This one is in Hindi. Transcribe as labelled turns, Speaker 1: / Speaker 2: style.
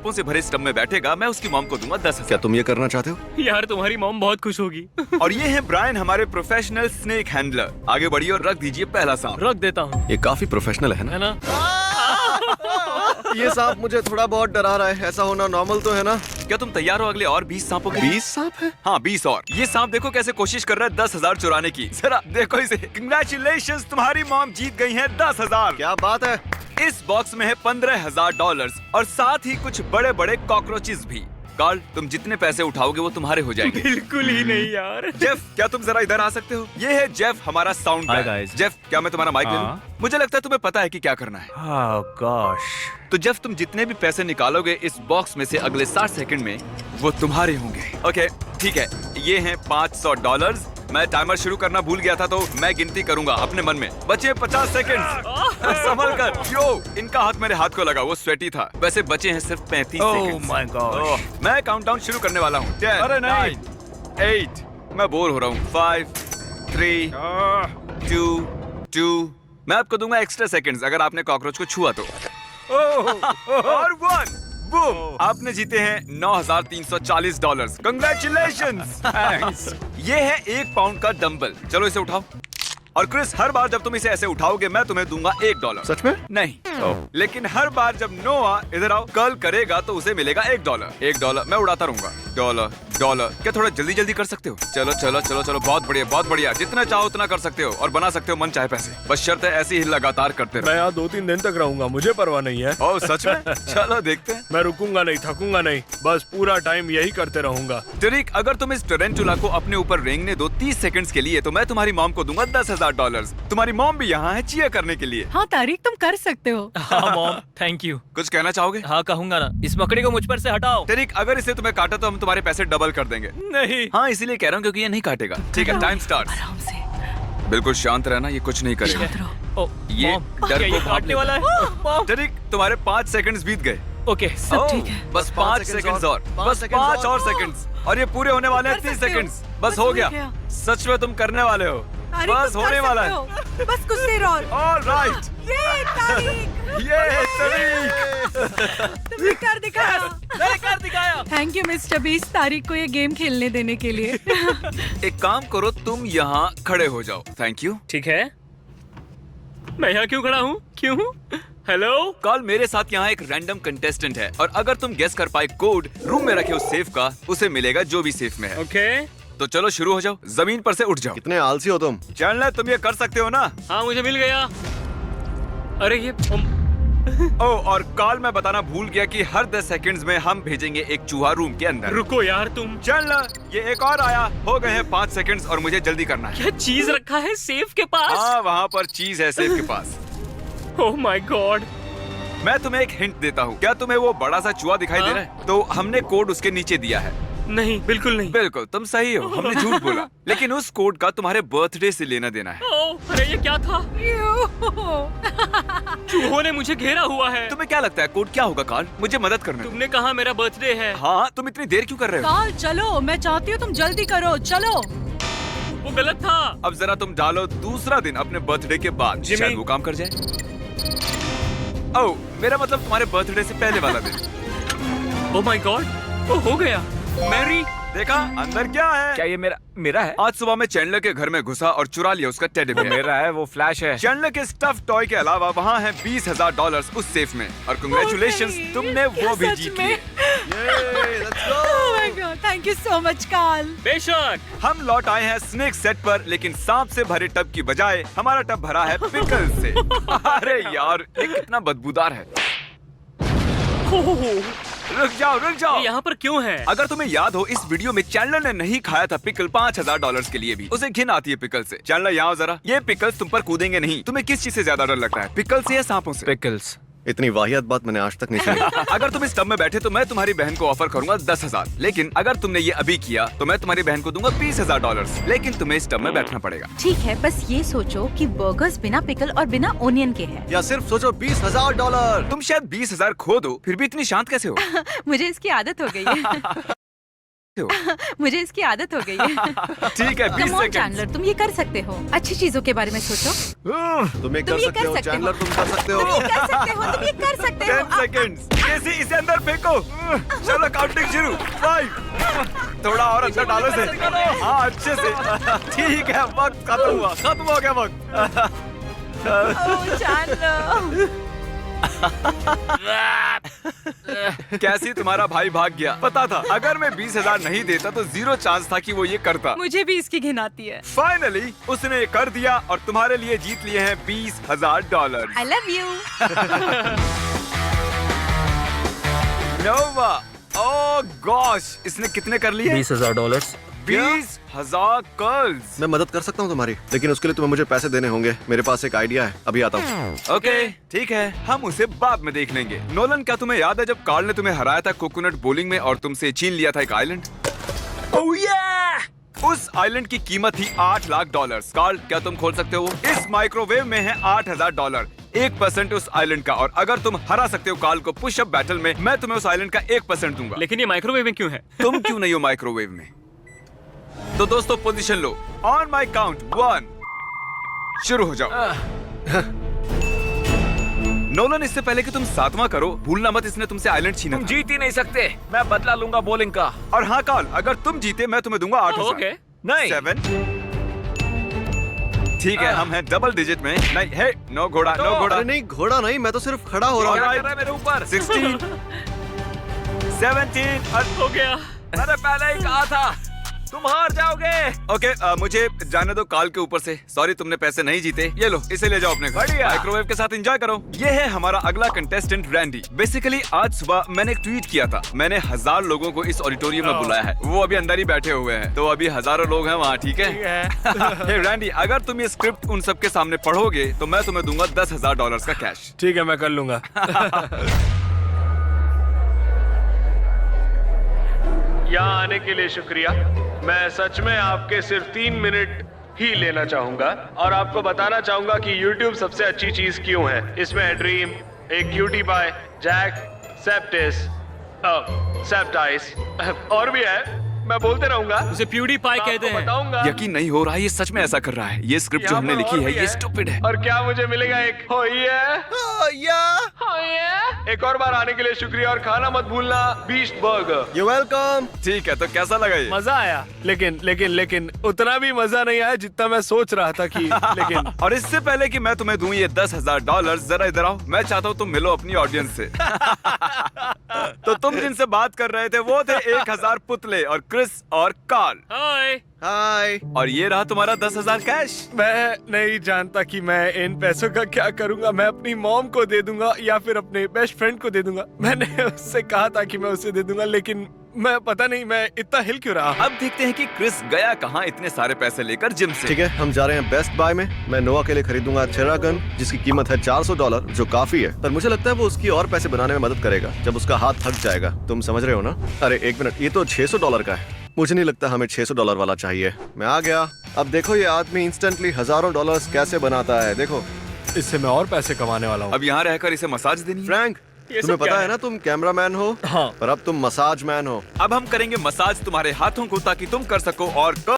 Speaker 1: सांपों से भरे स्टब में बैठेगा, मैं उसकी मॉम को दूंगा 10,000।
Speaker 2: क्या तुम ये करना चाहते हो?
Speaker 3: यार तुम्हारी मॉम बहुत खुश होगी।
Speaker 1: और ये है ब्रायन, हमारे प्रोफेशनल स्नेक हैंडलर। आगे बढ़िए और रख दीजिए पहला सांप।
Speaker 3: रख देता हूँ,
Speaker 2: ये काफी प्रोफेशनल है ना?
Speaker 3: है ना?
Speaker 2: ये सांप मुझे थोड़ा बहुत डरा रहा है। ऐसा होना नॉर्मल तो है ना?
Speaker 1: क्या तुम तैयार हो अगले और 20 सांपों के?
Speaker 2: 20 सांप है?
Speaker 1: हाँ 20 और। ये सांप देखो कैसे कोशिश कर रहा है 10,000 चुराने की। जरा देखो इसे। कंग्रेचुलेशंस, तुम्हारी मॉम जीत गई है 10,000।
Speaker 2: क्या बात है।
Speaker 1: इस बॉक्स में है $15,000 और साथ ही कुछ बड़े बड़े कॉकरोचेस भी। कार्ल, तुम जितने पैसे उठाओगे वो तुम्हारे हो जाएंगे।
Speaker 3: बिल्कुल ही नहीं यार।
Speaker 1: जेफ, क्या तुम जरा इधर आ सकते हो? ये है जेफ, हमारा साउंड
Speaker 4: Hi
Speaker 1: गाय।
Speaker 4: guys.
Speaker 1: जेफ, क्या मैं तुम्हारा माइक ले लूं?
Speaker 4: हाँ।
Speaker 1: मुझे लगता है तुम्हें पता है कि क्या करना है।
Speaker 4: Oh gosh.
Speaker 1: तो जेफ, तुम जितने भी पैसे निकालोगे इस बॉक्स में से अगले 60 सेकंड में वो तुम्हारे होंगे। ओके, ठीक है। ये हैं $500। मैं टाइमर शुरू करना भूल गया था तो मैं गिनती करूंगा अपने मन में। बचे 50 सेकंड। संभल कर। यो, इनका हाथ मेरे हाथ को लगा, वो स्वेटी था। वैसे बचे हैं सिर्फ 35
Speaker 4: Oh
Speaker 1: सेकंड।
Speaker 4: my gosh.
Speaker 1: मैं काउंटडाउन शुरू करने वाला हूँ। 10,
Speaker 4: अरे नहीं।
Speaker 1: 9, 8, मैं बोर हो रहा हूँ। 5, 3, 2, मैं आपको दूंगा एक्स्ट्रा सेकंड्स अगर आपने कॉकरोच को छुआ तो। और 1, बूम, आपने जीते हैं $9,340। कंग्रेचुलेशंस।
Speaker 4: Thanks.
Speaker 1: ये है 1 पाउंड का डंबल। चलो इसे उठाओ। और क्रिस, हर बार जब तुम इसे ऐसे उठाओगे मैं तुम्हें दूंगा $1।
Speaker 2: सच में?
Speaker 1: नहीं, लेकिन हर बार जब नोआ इधर आओ कर्ल करेगा तो उसे मिलेगा $1। $1 मैं उड़ाता रहूंगा। डॉलर। क्या थोड़ा जल्दी जल्दी कर सकते हो? चलो चलो चलो चलो, बहुत बढ़िया बहुत बढ़िया। जितना चाहो उतना कर सकते हो और बना सकते हो मन चाहे पैसे। बस शर्त है ऐसे ही लगातार करते
Speaker 3: मैं
Speaker 1: रहो।
Speaker 3: यहाँ 2-3 दिन तक रहूंगा, मुझे परवाह नहीं है।
Speaker 1: ओह सच में? चलो देखते हैं।
Speaker 3: मैं रुकूंगा नहीं, थकूंगा नहीं, बस पूरा टाइम यही करते रहूंगा।
Speaker 1: टरिक, अगर तुम इस टरेंटुला को अपने ऊपर रेंगने दो 30 सेकंड्स के लिए तो मैं तुम्हारी मॉम को दूंगा $10,000। तुम्हारी मॉम भी यहाँ है चीयर करने के लिए।
Speaker 5: हाँ तारिक, तुम कर सकते हो।
Speaker 3: हाँ मॉम, थैंक यू।
Speaker 1: कुछ कहना चाहोगे?
Speaker 3: हाँ कहूंगा ना, इस मकड़ी को मुझ पर से हटाओ।
Speaker 1: टरिक, अगर इसे तुम्हें काटा तो हम तुम्हारे पैसे डबल कर देंगे।
Speaker 3: नहीं।
Speaker 1: हाँ इसीलिए कह रहा हूँ क्योंकि ये नहीं काटेगा। ठीक है, टाइम स्टार्ट।
Speaker 5: आराम से।
Speaker 1: बिल्कुल शांत रहना, ये कुछ नहीं करेगा।
Speaker 5: शांत रहो।
Speaker 3: ओ,
Speaker 1: ये
Speaker 3: मॉम,
Speaker 1: डर
Speaker 3: क्या
Speaker 1: को
Speaker 3: ये
Speaker 1: भाप
Speaker 3: काटने
Speaker 1: लेता
Speaker 3: वाला है? मॉम।
Speaker 1: टरिक, तुम्हारे 5 सेकंड्स बीत गए।
Speaker 3: ओके,
Speaker 5: सब ठीक है।
Speaker 1: बस 5 सेकंड्स और। बस 5 और सेकंड्स और ये पूरे होने वाले हैं
Speaker 5: कर
Speaker 1: 30
Speaker 5: सकते हो।
Speaker 1: सेकंड्स। बस
Speaker 5: बस
Speaker 1: हो
Speaker 5: हो
Speaker 1: गया।
Speaker 5: गया।
Speaker 1: सच में तुम करने वाले हो।
Speaker 5: तारिक,
Speaker 1: बस
Speaker 5: तुम
Speaker 1: होने
Speaker 5: कर
Speaker 1: वाला
Speaker 5: सकते
Speaker 1: है।
Speaker 5: हो। बस कुछ देर और।
Speaker 1: ऑलराइट,
Speaker 5: ये तारिक,
Speaker 1: ये टरिक।
Speaker 5: तुमने कर दिखाया।
Speaker 3: मैंने कर दिखाया।
Speaker 5: थैंक यू मिस्टर बीस, तारिक को ये गेम खेलने देने के लिए।
Speaker 1: एक काम करो, तुम यहाँ खड़े हो जाओ। Thank you.
Speaker 3: ठीक है, मैं यहाँ क्यों खड़ा हूँ? क्यों? हेलो।
Speaker 1: कल मेरे साथ यहाँ एक रैंडम कंटेस्टेंट है और अगर तुम गेस कर पाए कोड रूम में रखे उस सेफ का, उसे मिलेगा जो भी सेफ में है।
Speaker 3: ओके।
Speaker 1: तो चलो शुरू हो जाओ, जमीन पर से उठ जाओ।
Speaker 2: कितने आलसी हो तुम।
Speaker 1: चैंडलर, तुम ये कर सकते हो ना?
Speaker 3: हाँ मुझे मिल गया। अरे ये
Speaker 1: ओह, और कॉल मैं बताना भूल गया कि हर 10 सेकंड्स में हम भेजेंगे एक चूहा रूम के अंदर।
Speaker 3: रुको यार तुम।
Speaker 1: चैंडलर, ये एक और आया। हो गए हैं 5 सेकंड्स और मुझे जल्दी करना है।
Speaker 3: क्या चीज रखा है सेफ के पास?
Speaker 1: हाँ, वहाँ पर चीज है सेफ के पास।
Speaker 3: Oh my God.
Speaker 1: मैं तुम्हें एक हिंट देता हूँ। क्या तुम्हें वो बड़ा सा चूहा दिखाई दे रहा है? तो हमने कोड उसके नीचे दिया है।
Speaker 3: नहीं, बिल्कुल नहीं।
Speaker 1: बिल्कुल, तुम सही हो, हमने झूठ बोला। लेकिन उस कोड का तुम्हारे बर्थडे से लेना देना है।
Speaker 3: ओह, अरे ये क्या था? चूहों ने मुझे घेरा हुआ है।
Speaker 1: तुम्हें क्या लगता है कोड क्या होगा कार्ल? मुझे मदद करना।
Speaker 3: तुमने कहा मेरा बर्थडे है।
Speaker 1: हाँ, तुम इतनी देर क्यों कर रहे हो?
Speaker 5: काल चलो, मैं चाहती हूँ तुम जल्दी करो। चलो।
Speaker 3: वो गलत था।
Speaker 1: अब जरा तुम डालो दूसरा दिन अपने बर्थडे के बाद,
Speaker 3: जिमी।
Speaker 1: शायद वो काम कर जाए। ओह, मेरा मतलब तुम्हारे बर्थडे से पहले वाला दिन।
Speaker 3: ओह माय गॉड, वो हो गया। मैरी,
Speaker 1: देखा अंदर क्या है?
Speaker 4: क्या ये मेरा है?
Speaker 1: आज सुबह मैं चैंडलर के घर में घुसा और चुरा लिया उसका टेडी
Speaker 4: वो
Speaker 1: बेयर।
Speaker 4: मेरा है, वो फ्लैश है।
Speaker 1: चैंडलर के स्टफ टॉय के अलावा वहाँ है $20,000 उस सेफ में। और कंग्रेचुलेशंस,
Speaker 5: नहीं,
Speaker 1: तुमने
Speaker 5: क्या
Speaker 1: वो भी
Speaker 5: सच
Speaker 1: जीत
Speaker 5: में?
Speaker 1: लिए।
Speaker 5: Oh my God, thank you so much, काल।
Speaker 3: बेशक।
Speaker 1: हम लौट आए हैं स्नेक सेट पर, लेकिन सांप से भरे टब की बजाय हमारा टब भरा है पिकल से। अरे यार, ये कितना बदबूदार है। रुक जाओ।
Speaker 3: ये यहाँ पर क्यों है?
Speaker 1: अगर तुम्हें याद हो, इस वीडियो में चैंडलर ने नहीं खाया था पिकल $5,000 के लिए भी। उसे घिन आती है पिकल से। चैंडलर यहाँ आओ जरा। ये पिकल्स तुम पर कूदेंगे नहीं। तुम्हें किस चीज से ज्यादा डर लगता है, पिकल से या सांपों से?
Speaker 4: पिकल्स।
Speaker 2: इतनी वाहियात बात मैंने आज तक नहीं सुनी।
Speaker 1: अगर तुम इस टब में बैठे तो मैं तुम्हारी बहन को ऑफर करूंगा 10,000। लेकिन अगर तुमने ये अभी किया तो मैं तुम्हारी बहन को दूंगा $20,000। लेकिन तुम्हें इस टब में बैठना पड़ेगा।
Speaker 6: ठीक है, बस ये सोचो कि बर्गर्स बिना पिकल और बिना ओनियन के हैं।
Speaker 2: या सिर्फ सोचो $20,000।
Speaker 1: तुम शायद 20,000 खो दो, फिर भी इतनी शांत कैसे हो?
Speaker 6: मुझे इसकी आदत हो गई है। मुझे इसकी आदत हो गई है।
Speaker 1: ठीक है, 20
Speaker 6: कम ऑन
Speaker 1: सेकंड।
Speaker 6: चैंडलर, तुम ये कर सकते हो। अच्छी चीजों के बारे में सोचो।
Speaker 2: तुम ये
Speaker 6: तुम
Speaker 2: कर
Speaker 6: ये
Speaker 2: सकते
Speaker 6: कर
Speaker 2: हो
Speaker 6: सकते हो।
Speaker 2: चैंडलर, तुम कर सकते हो।
Speaker 6: तुम ये कर सकते हो, तुम ये कर सकते हो।
Speaker 1: 10 सेकंड्स। केसी इसे अंदर फेंको। चलो काउंटिंग शुरू। 5। थोड़ा और अंदर डालो से। हाँ, अच्छे से। ठीक है, वक्त खत्म हुआ। खत्म हो गया वक्त।
Speaker 6: ओह, चैंडलर।
Speaker 1: कैसी तुम्हारा भाई भाग गया। पता था अगर मैं 20,000 नहीं देता तो 0 चांस था कि वो ये करता।
Speaker 5: मुझे भी इसकी घिन आती है।
Speaker 1: फाइनली उसने ये कर दिया और तुम्हारे लिए जीत लिए हैं $20,000।
Speaker 6: I love you.
Speaker 1: Nova, oh gosh, इसने कितने कर लिए?
Speaker 4: $20,000।
Speaker 1: 20,000 कर्ल्स।
Speaker 2: मैं मदद कर सकता हूँ तुम्हारी, लेकिन उसके लिए तुम्हें मुझे पैसे देने होंगे। मेरे पास एक आइडिया है, अभी आता हूँ।
Speaker 1: ओके, ठीक है, हम उसे बाद में देख लेंगे। नोलन, क्या तुम्हें याद है जब कार्ल ने तुम्हें हराया था कोकोनट बोलिंग में और तुमसे छीन लिया था एक आइलैंड?
Speaker 3: ओह yeah!
Speaker 1: उस आइलैंड की कीमत थी $8 लाख। कार्ल, क्या तुम खोल सकते हो? इस माइक्रोवेव में है $8,000, 1% उस आइलैंड का। और अगर तुम हरा सकते हो कार्ल को पुश अप बैटल में, मैं तुम्हें उस आइलैंड का 1% दूंगा।
Speaker 3: लेकिन ये माइक्रोवेव में क्यों है?
Speaker 1: तुम क्यों नहीं हो माइक्रोवेव में? तो दोस्तों position low. On my count 1 शुरू हो जाओ। नोलन, इससे पहले कि तुम 7वां करो, भूलना मत इसने तुमसे आइलैंड छीना
Speaker 4: तुम
Speaker 1: था।
Speaker 4: जीत ही नहीं सकते। मैं बदला लूंगा बॉलिंग का।
Speaker 1: और हाँ कार्ल, अगर तुम जीते मैं तुम्हें दूंगा 8,000।
Speaker 3: ओके।
Speaker 4: नहीं।
Speaker 1: 7। ठीक है, हम हैं डबल डिजिट में। नहीं है, नो घोड़ा, नो घोड़ा।
Speaker 2: अरे नहीं, घोड़ा नहीं, मैं तो सिर्फ खड़ा हो रहा
Speaker 1: Alright.
Speaker 2: हूँ।
Speaker 4: क्या कर रहा है मेरे ऊपर?
Speaker 1: 16, 17 और
Speaker 3: हो गया।
Speaker 4: मैंने पहले ही कहा था तुम हार जाओगे।
Speaker 1: ओके, मुझे जाने दो कार्ल के ऊपर से। सॉरी, तुमने पैसे नहीं जीते। ये लो, इसे ले जाओ अपने घर।
Speaker 4: बढ़िया।
Speaker 1: माइक्रोवेव के साथ एंजॉय करो। ये है हमारा अगला कंटेस्टेंट रैंडी। बेसिकली आज सुबह मैंने एक ट्वीट किया था। मैंने 1000 लोगों को इस ऑडिटोरियम में बुलाया है। वो अभी अंदर ही बैठे हुए हैं, तो अभी हजारों लोग हैं वहाँ। ठीक है। हे रैंडी, अगर तुम ये स्क्रिप्ट उन सबके सामने पढ़ोगे तो मैं तुम्हें दूंगा $10,000 का कैश।
Speaker 3: ठीक है, मैं कर लूंगा। यहाँ आने के लिए शुक्रिया। मैं सच में आपके सिर्फ 3 मिनट ही लेना चाहूंगा और आपको बताना चाहूंगा कि YouTube सबसे अच्छी चीज क्यों है। इसमें है ड्रीम, एक क्यूटी पाई, जैक, सेप्टिस, सेप्टाइस और भी है। मैं बोलते रहूंगा। उसे प्यूडीपाई कहते हैं। बताऊंगा।
Speaker 1: यकीन नहीं हो रहा है ये सच में ऐसा कर रहा है। ये स्क्रिप्ट जो हमने लिखी है ये स्टूपिड है।
Speaker 3: और क्या मुझे मिलेगा? एक हो एक और बार आने के लिए शुक्रिया और खाना मत भूलना, बीस्ट बर्गर।
Speaker 2: You welcome.
Speaker 1: ठीक है, तो कैसा लगा ये?
Speaker 3: मजा आया, लेकिन उतना भी मजा नहीं आया जितना मैं सोच रहा था कि लेकिन
Speaker 1: और इससे पहले कि मैं तुम्हें दूं ये $10,000, जरा इधर आओ। मैं चाहता हूँ तुम मिलो अपनी ऑडियंस से। तो तुम जिनसे बात कर रहे थे वो थे 1000 पुतले और क्रिस और कार्ल।
Speaker 3: हाय।
Speaker 2: हाय।
Speaker 1: और ये रहा तुम्हारा 10,000 कैश।
Speaker 3: मैं नहीं जानता कि मैं इन पैसों का क्या करूंगा। मैं अपनी मॉम को दे दूंगा या फिर अपने बेस्ट फ्रेंड को दे दूंगा। मैंने उससे कहा था कि मैं उसे दे दूंगा, लेकिन मैं पता नहीं मैं इतना हिल क्यों रहा।
Speaker 1: अब देखते हैं कि क्रिस गया कहाँ इतने सारे पैसे लेकर जिम से।
Speaker 2: ठीक है, हम जा रहे हैं बेस्ट बाय में। मैं नोआ के लिए खरीदूंगा थेरागन, जिसकी कीमत है $400, जो काफी है। पर मुझे लगता है वो उसकी और पैसे बनाने में मदद करेगा जब उसका हाथ थक जाएगा। तुम समझ रहे हो ना? अरे एक मिनट, ये तो $600 का है। मुझे नहीं लगता हमें $600 वाला चाहिए। मैं आ गया। अब देखो ये आदमी इंस्टेंटली हजारों डॉलर्स कैसे बनाता है। देखो,
Speaker 3: इससे मैं और पैसे कमाने वाला हूँ।
Speaker 1: अब यहाँ रहकर इसे मसाज देनी है।
Speaker 2: फ्रैंक,
Speaker 3: ये
Speaker 2: तुम्हें
Speaker 3: सब क्या
Speaker 2: पता
Speaker 3: है?
Speaker 2: है ना तुम कैमरामैन हो,
Speaker 3: हाँ।
Speaker 2: पर अब तुम मसाज मैन हो।
Speaker 1: अब हम करेंगे मसाज तुम्हारे हाथों को ताकि तुम कर सको और